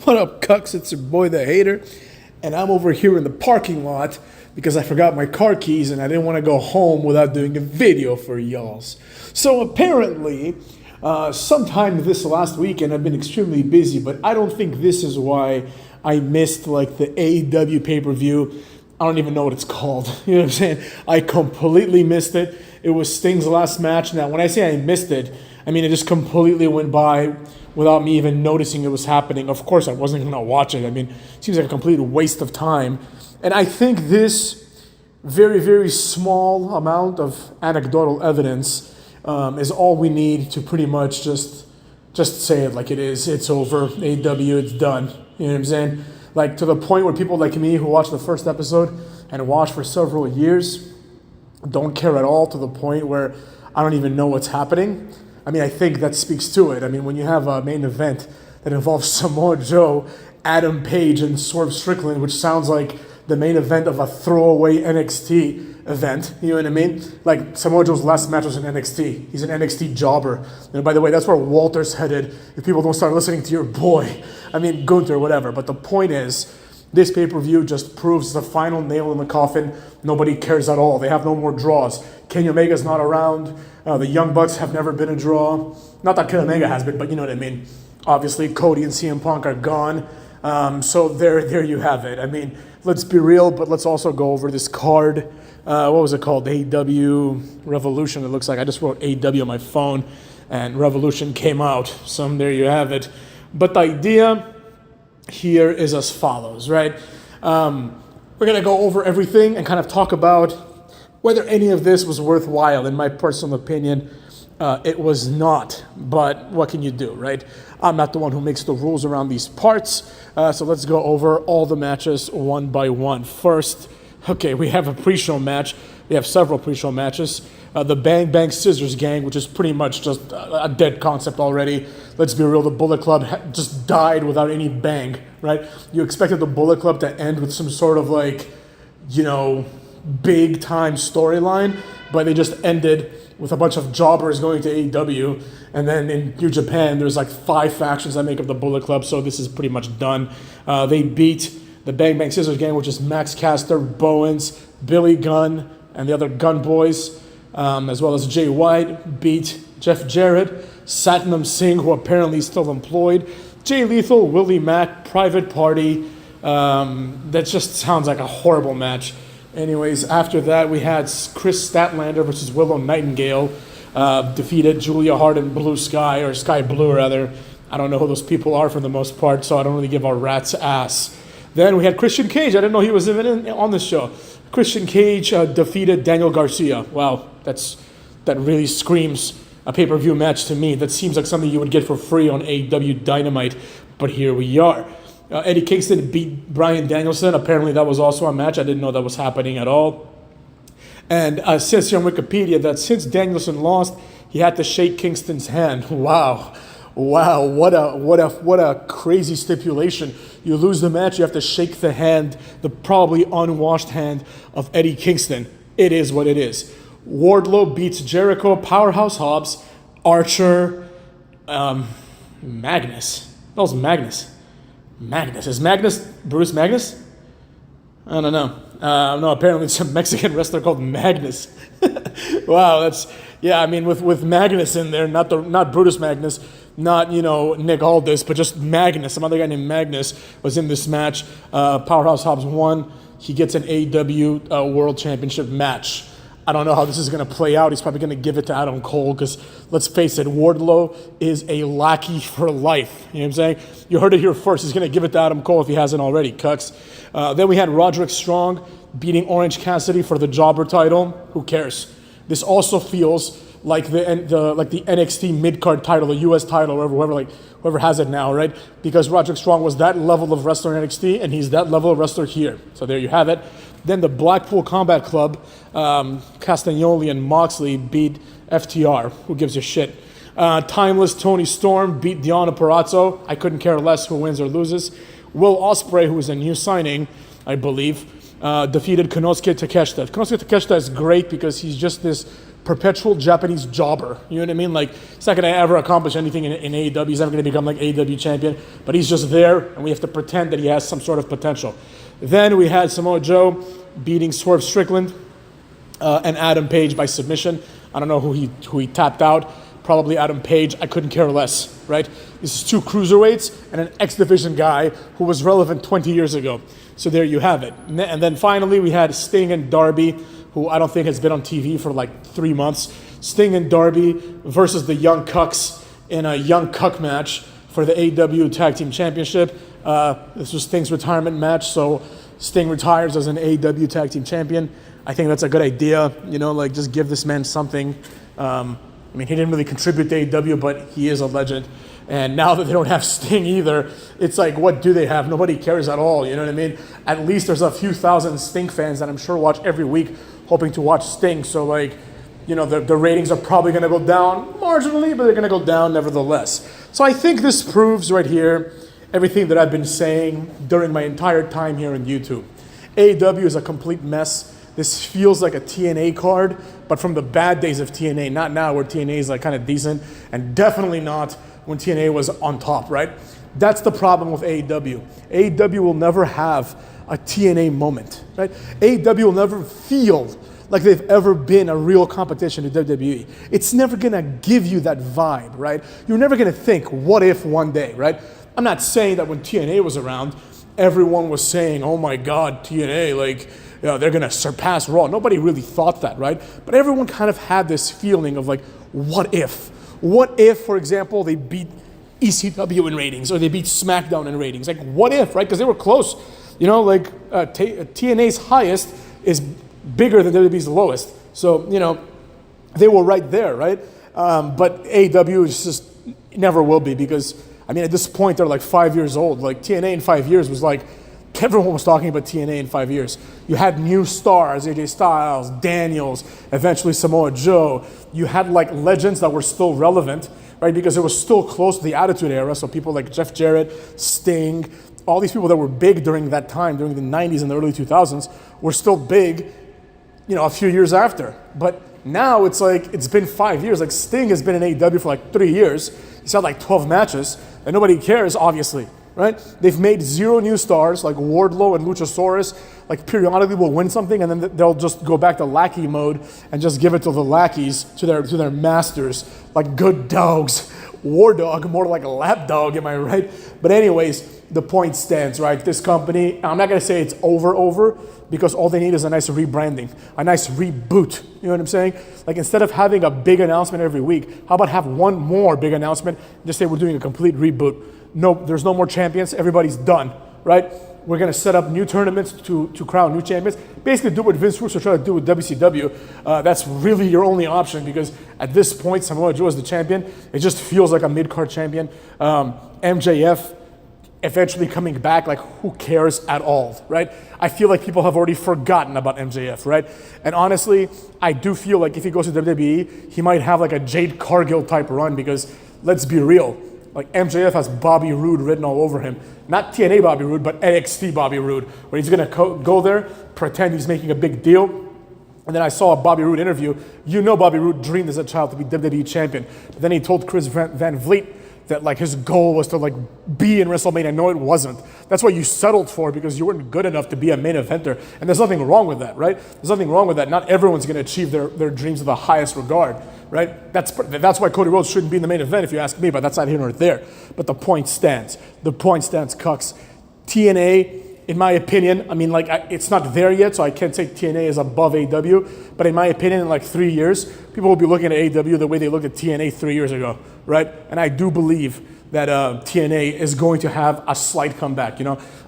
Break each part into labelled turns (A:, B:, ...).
A: What up, cucks? It's your boy, the Hater, and I'm over here in the parking lot because I forgot my car keys and I didn't want to go home without doing a video for y'alls. So apparently, sometime this last weekend, I've been extremely busy, but I don't think this is why I missed like the AEW pay-per-view. I don't even know what it's called. You know what I'm saying? I completely missed it. It was Sting's last match. Now, when I say I missed it, I mean it just completely went by without me even noticing it was happening. Of course, I wasn't going to watch it. I mean, it seems like a complete waste of time. And I think this very, very small amount of anecdotal evidence is all we need to pretty much just say it like it is. It's over. AEW, it's done. You know what I'm saying? Like, to the point where people like me who watched the first episode and watched for several years don't care at all, to the point where I don't even know what's happening. I mean, I think that speaks to it. I mean, when you have a main event that involves Samoa Joe, Adam Page, and Swerve Strickland, which sounds like the main event of a throwaway NXT event, you know what I mean? Like, Samoa Joe's last match was in NXT. He's an NXT jobber. And by the way, that's where Walter's headed if people don't start listening to your boy. I mean, Gunther, whatever. But the point is, this pay-per-view just proves the final nail in the coffin. Nobody cares at all. They have no more draws. Kenny Omega's not around. The Young Bucks have never been a draw. Not that Kenny Omega has been, but you know what I mean. Obviously, Cody and CM Punk are gone. So there you have it. I mean, let's be real, but let's also go over this card. What was it called? AEW Revolution, it looks like. I just wrote AEW on my phone, and Revolution came out. So there you have it. But the idea here is as follows, right? We're going to go over everything and kind of talk about whether any of this was worthwhile. In my personal opinion, it was not. But what can you do, right? I'm not the one who makes the rules around these parts. So let's go over all the matches one by one. First, okay, we have a pre-show match. We have several pre-show matches. The Bang Bang Scissors Gang, which is pretty much just a dead concept already. Let's be real, the Bullet Club just died without any bang, right? You expected the Bullet Club to end with some sort of like, you know, big time storyline, but they just ended with a bunch of jobbers going to AEW, and then in New Japan, there's like 5 factions that make up the Bullet Club, so this is pretty much done. They beat the Bang Bang Scissors Gang, which is Max Caster, Bowens, Billy Gunn, and the other Gun Boys, as well as Jay White, beat Jeff Jarrett, Satnam Singh, who apparently is still employed, Jay Lethal, Willie Mack, Private Party. That just sounds like a horrible match. Anyways, after that, we had Chris Statlander versus Willow Nightingale, defeated Julia Hart and Blue Sky, or Sky Blue rather. I don't know who those people are for the most part, so I don't really give a rat's ass. Then we had Christian Cage. I didn't know he was even on this show. Christian Cage defeated Daniel Garcia. Wow, that really screams a pay-per-view match to me. That seems like something you would get for free on AEW Dynamite, but here we are. Eddie Kingston beat Bryan Danielson. Apparently that was also a match. I didn't know that was happening at all. And it says here on Wikipedia that since Danielson lost, he had to shake Kingston's hand. Wow, what a crazy stipulation. You lose the match, you have to shake the hand, the probably unwashed hand of Eddie Kingston. It is what it is. Wardlow beats Jericho, Powerhouse Hobbs, Archer, Magnus. That was Magnus. Is Magnus Bruce Magnus? I don't know. No, apparently it's a Mexican wrestler called Magnus. Wow, I mean, with Magnus in there, not Brutus Magnus, not, Nick Aldis, but just Magnus. Some other guy named Magnus was in this match. Powerhouse Hobbs won. He gets an AEW World Championship match. I don't know how this is going to play out. He's probably going to give it to Adam Cole because, let's face it, Wardlow is a lackey for life. You know what I'm saying? You heard it here first. He's going to give it to Adam Cole if he hasn't already, cucks. Then we had Roderick Strong beating Orange Cassidy for the Jobber title. Who cares? This also feels like the NXT mid-card title, the U.S. title, whoever has it now, right? Because Roderick Strong was that level of wrestler in NXT, and he's that level of wrestler here. So there you have it. Then the Blackpool Combat Club, Castagnoli and Moxley beat FTR. Who gives a shit? Timeless Tony Storm beat Deonna Purrazzo. I couldn't care less who wins or loses. Will Ospreay, who is a new signing, I believe, defeated Konosuke Takeshita. Konosuke Takeshita is great because he's just this perpetual Japanese jobber. You know what I mean? Like, he's not going to ever accomplish anything in AEW. He's never going to become like AEW champion, but he's just there, and we have to pretend that he has some sort of potential. Then we had Samoa Joe beating Swerve Strickland and Adam Page by submission. I don't know who he tapped out. Probably Adam Page. I couldn't care less, right? This is two cruiserweights and an X Division guy who was relevant 20 years ago. So there you have it. And then finally we had Sting and Darby, who I don't think has been on TV for like 3 months. Sting and Darby versus the Young Cucks in a Young Cuck match for the AEW Tag Team Championship. This was Sting's retirement match, so Sting retires as an AEW Tag Team Champion. I think that's a good idea, like just give this man something. I mean, he didn't really contribute to AEW, but he is a legend. And now that they don't have Sting either, it's like, what do they have? Nobody cares at all, you know what I mean? At least there's a few thousand Sting fans that I'm sure watch every week hoping to watch Sting. So, like, the ratings are probably going to go down marginally, but they're going to go down nevertheless. So I think this proves right here everything that I've been saying during my entire time here on YouTube. AEW is a complete mess. This feels like a TNA card, but from the bad days of TNA, not now where TNA is like kind of decent, and definitely not when TNA was on top, right? That's the problem with AEW. AEW will never have a TNA moment, right? AEW will never feel like they've ever been a real competition to WWE. It's never gonna give you that vibe, right? You're never gonna think, what if one day, right? I'm not saying that when TNA was around, everyone was saying, oh my God, TNA, like, they're going to surpass Raw. Nobody really thought that, right? But everyone kind of had this feeling of like, what if? What if, for example, they beat ECW in ratings or they beat SmackDown in ratings? Like, what if, right? Because they were close. TNA's highest is bigger than WWE's lowest. So, they were right there, right? But AEW is just never will be because, I mean, at this point, they're like 5 years old. Like, TNA in 5 years was like, everyone was talking about TNA in 5 years. You had new stars, AJ Styles, Daniels, eventually Samoa Joe. You had like legends that were still relevant, right? Because it was still close to the Attitude Era. So people like Jeff Jarrett, Sting, all these people that were big during that time, during the 90s and the early 2000s, were still big, a few years after. But now it's like, it's been 5 years. Like Sting has been in AEW for like 3 years. He's had like 12 matches and nobody cares, obviously. Right? They've made 0 new stars like Wardlow and Luchasaurus, like periodically will win something and then they'll just go back to lackey mode and just give it to the lackeys, to their masters, like good dogs. War Dog, more like a lap dog, am I right? But anyways, the point stands, right? This company, I'm not going to say it's over, because all they need is a nice rebranding, a nice reboot. You know what I'm saying? Like instead of having a big announcement every week, how about have one more big announcement and just say we're doing a complete reboot? No, there's no more champions. Everybody's done, right? We're going to set up new tournaments to crown new champions. Basically do what Vince Russo tried to do with WCW. That's really your only option because at this point, Samoa Joe is the champion. It just feels like a mid-card champion. MJF eventually coming back, like who cares at all, right? I feel like people have already forgotten about MJF, right? And honestly, I do feel like if he goes to WWE, he might have like a Jade Cargill type run because let's be real, like MJF has Bobby Roode written all over him. Not TNA Bobby Roode, but NXT Bobby Roode, where he's gonna go there, pretend he's making a big deal. And then I saw a Bobby Roode interview. Bobby Roode dreamed as a child to be WWE champion. But then he told Chris Van Vliet that like his goal was to like be in WrestleMania. No, it wasn't. That's what you settled for because you weren't good enough to be a main eventer. And there's nothing wrong with that, right? There's nothing wrong with that. Not everyone's gonna achieve their dreams to the highest regard, right? That's why Cody Rhodes shouldn't be in the main event if you ask me, but that's not here nor there. But the point stands. The point stands, cucks. TNA, in my opinion, I mean, like, it's not there yet, so I can't say TNA is above AEW, but in my opinion, in like 3 years, people will be looking at AEW the way they looked at TNA 3 years ago, right? And I do believe that TNA is going to have a slight comeback,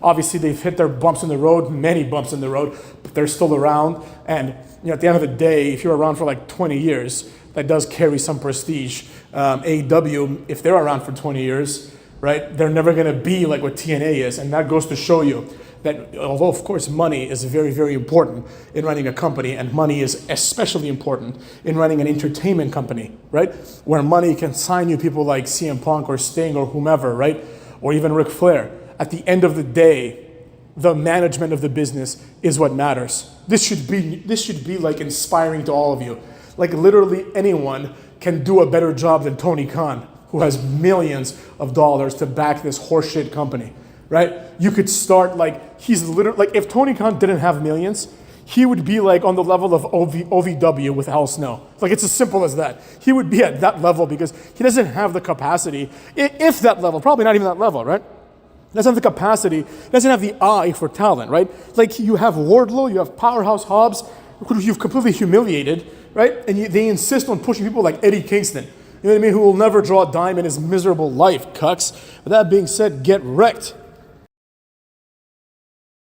A: Obviously, they've hit their bumps in the road, many bumps in the road, but they're still around. And, at the end of the day, if you're around for like 20 years, that does carry some prestige. AEW, if they're around for 20 years, right, they're never going to be like what TNA is. And that goes to show you that although, of course, money is very, very important in running a company, and money is especially important in running an entertainment company, right, where money can sign you people like CM Punk or Sting or whomever, right, or even Ric Flair. At the end of the day, the management of the business is what matters. This should be like inspiring to all of you. Like literally anyone can do a better job than Tony Khan, who has millions of dollars to back this horseshit company, right? You could start like, he's literally, like if Tony Khan didn't have millions, he would be like on the level of OVW with Al Snow. Like it's as simple as that. He would be at that level because he doesn't have the capacity, if that level, probably not even that level, right? He doesn't have the capacity, he doesn't have the eye for talent, right? Like you have Wardlow, you have Powerhouse Hobbs, who you've completely humiliated, right? And they insist on pushing people like Eddie Kingston, you know what I mean, who will never draw a dime in his miserable life, cucks. With that being said, get wrecked.